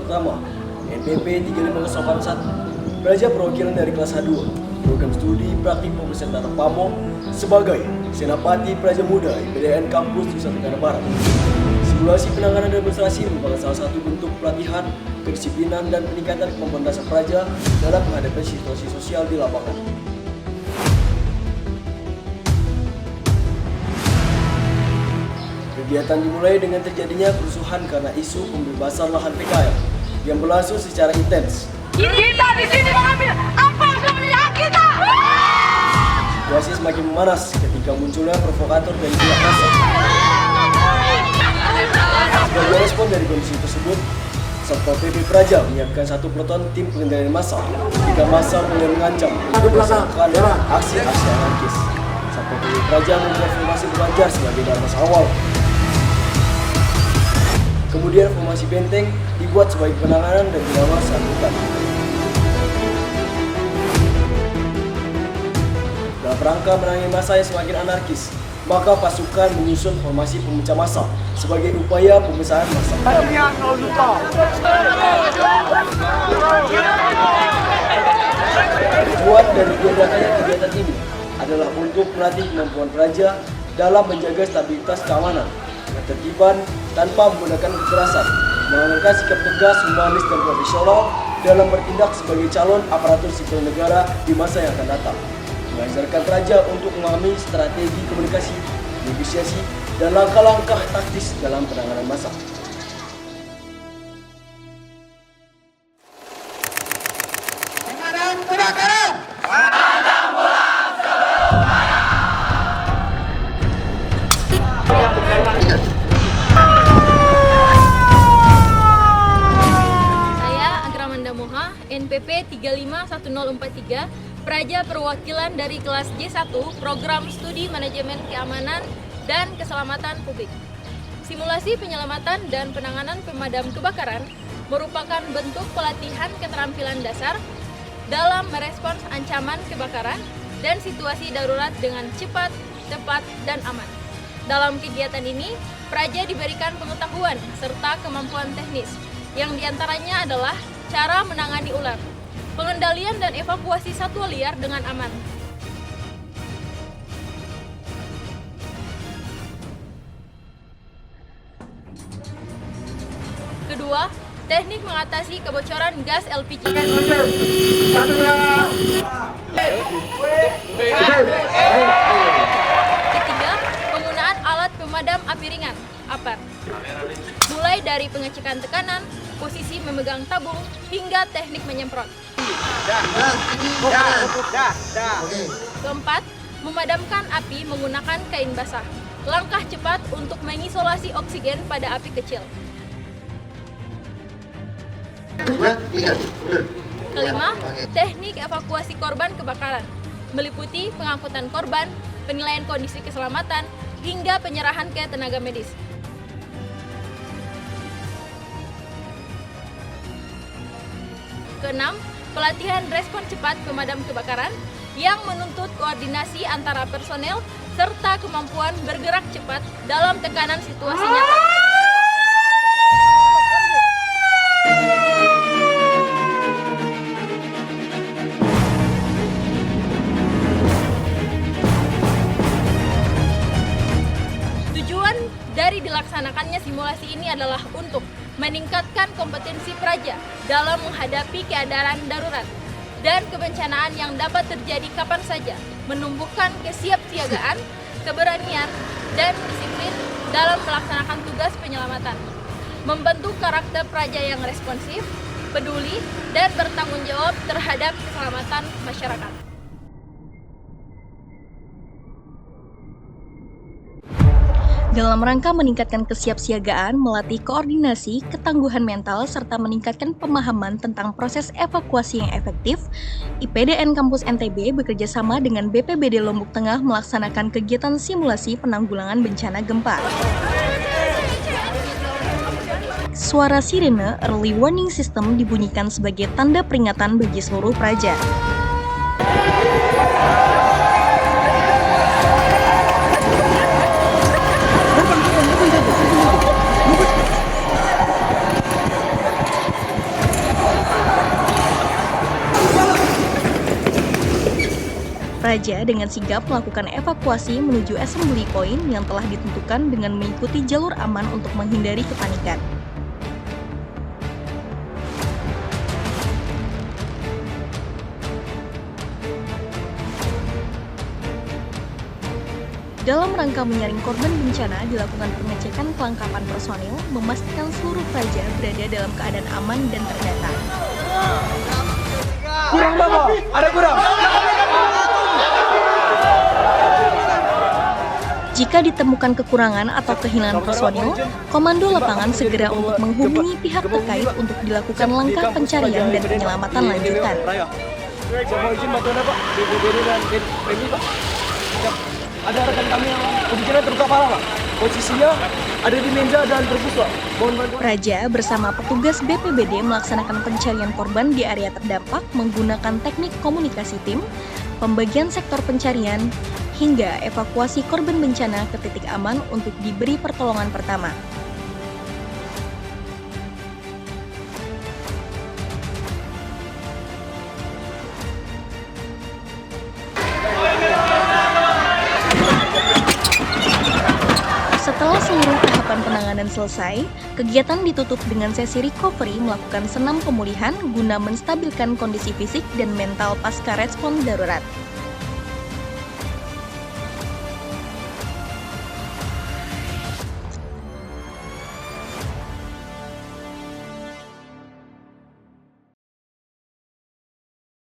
pertama, NPP 35081, Praja perwakilan dari kelas H2, program studi praktik pemeriksaan tanah PAMO sebagai Senapati Praja Muda IPDN Kampus Nusa Tenggara Barat. Simulasi penanganan demonstrasi merupakan salah satu bentuk pelatihan, kedisiplinan, dan peningkatan kemampuan dasar praja dalam menghadapi situasi sosial di lapangan. Kegiatan dimulai dengan terjadinya kerusuhan karena isu pembebasan lahan PKL yang berlangsung secara intens. Kita di sini mengambil apa yang sudah menjadi kita. Situasi semakin memanas ketika munculnya provokator dari pihak massa. Sebagai respon dari kondisi tersebut, Satpol PP Praja menyiapkan satu peleton tim pengendalian massa jika massa mulai mengancam untuk melakukan aksi-aksi anarkis. Satpol PP Praja membuat formasi berlanjar sebagai batas awal. Kemudian formasi benteng dibuat sebagai penanganan dan pengawas angkutan. Dalam rangka menangani massa yang semakin anarkis, maka pasukan menyusun formasi pemecah massa sebagai upaya pemisahan massa. Tujuan dari diadakannya kegiatan ini adalah untuk melatih kemampuan praja dalam menjaga stabilitas keamanan, ketertiban tanpa menggunakan kekerasan, menanamkan sikap tegas, humanis, dan profesional dalam bertindak sebagai calon aparatur sipil negara di masa yang akan datang. Mengajarkan praja untuk memahami strategi komunikasi, negosiasi, dan langkah-langkah taktis dalam penanganan massa. NPP 351043, Praja perwakilan dari kelas J1 Program Studi Manajemen Keamanan dan Keselamatan Publik. Simulasi penyelamatan dan penanganan pemadam kebakaran merupakan bentuk pelatihan keterampilan dasar dalam merespons ancaman kebakaran dan situasi darurat dengan cepat, tepat, dan aman. Dalam kegiatan ini, praja diberikan pengetahuan serta kemampuan teknis, yang diantaranya adalah cara menangani ular, pengendalian dan evakuasi satwa liar dengan aman. Kedua, teknik mengatasi kebocoran gas LPG. Ketiga, penggunaan alat pemadam api ringan, APAR. Mulai dari pengecekan tekanan, posisi memegang tabung, hingga teknik menyemprot. Keempat, memadamkan api menggunakan kain basah. Langkah cepat untuk mengisolasi oksigen pada api kecil. Kelima, teknik evakuasi korban kebakaran, meliputi pengangkutan korban, penilaian kondisi keselamatan, hingga penyerahan ke tenaga medis. Keenam, pelatihan respon cepat pemadam kebakaran yang menuntut koordinasi antara personel serta kemampuan bergerak cepat dalam tekanan situasi nyata. Tujuan dari dilaksanakannya simulasi ini adalah untuk meningkatkan kompetensi praja dalam menghadapi keadaan darurat dan kebencanaan yang dapat terjadi kapan saja, menumbuhkan kesiapsiagaan, keberanian, dan disiplin dalam melaksanakan tugas penyelamatan, membentuk karakter praja yang responsif, peduli, dan bertanggung jawab terhadap keselamatan masyarakat. Dalam rangka meningkatkan kesiapsiagaan, melatih koordinasi, ketangguhan mental, serta meningkatkan pemahaman tentang proses evakuasi yang efektif, IPDN Kampus NTB bekerjasama dengan BPBD Lombok Tengah melaksanakan kegiatan simulasi penanggulangan bencana gempa. Suara sirene early warning system dibunyikan sebagai tanda peringatan bagi seluruh praja. Praja dengan sigap melakukan evakuasi menuju assembly point yang telah ditentukan dengan mengikuti jalur aman untuk menghindari kepanikan. Dalam rangka menyaring korban bencana, dilakukan pengecekan kelengkapan personil, memastikan seluruh praja berada dalam keadaan aman dan terdata. Kurang Bapak, ada kurang. Jika ditemukan kekurangan atau kehilangan personil, komando lapangan segera untuk menghubungi pihak terkait untuk dilakukan langkah pencarian dan penyelamatan lanjutan. Saya mau izin bantuan Pak, BPBD dan PMI Pak. Ada rekan kami yang kemungkinan terluka parah Pak. Posisinya ada di meja dan terbus Pak. Mohon bantuan. Praja bersama petugas BPBD melaksanakan pencarian korban di area terdampak menggunakan teknik komunikasi tim, pembagian sektor pencarian, hingga evakuasi korban bencana ke titik aman untuk diberi pertolongan pertama. Setelah seluruh tahapan penanganan selesai, kegiatan ditutup dengan sesi recovery melakukan senam pemulihan guna menstabilkan kondisi fisik dan mental pasca respon darurat.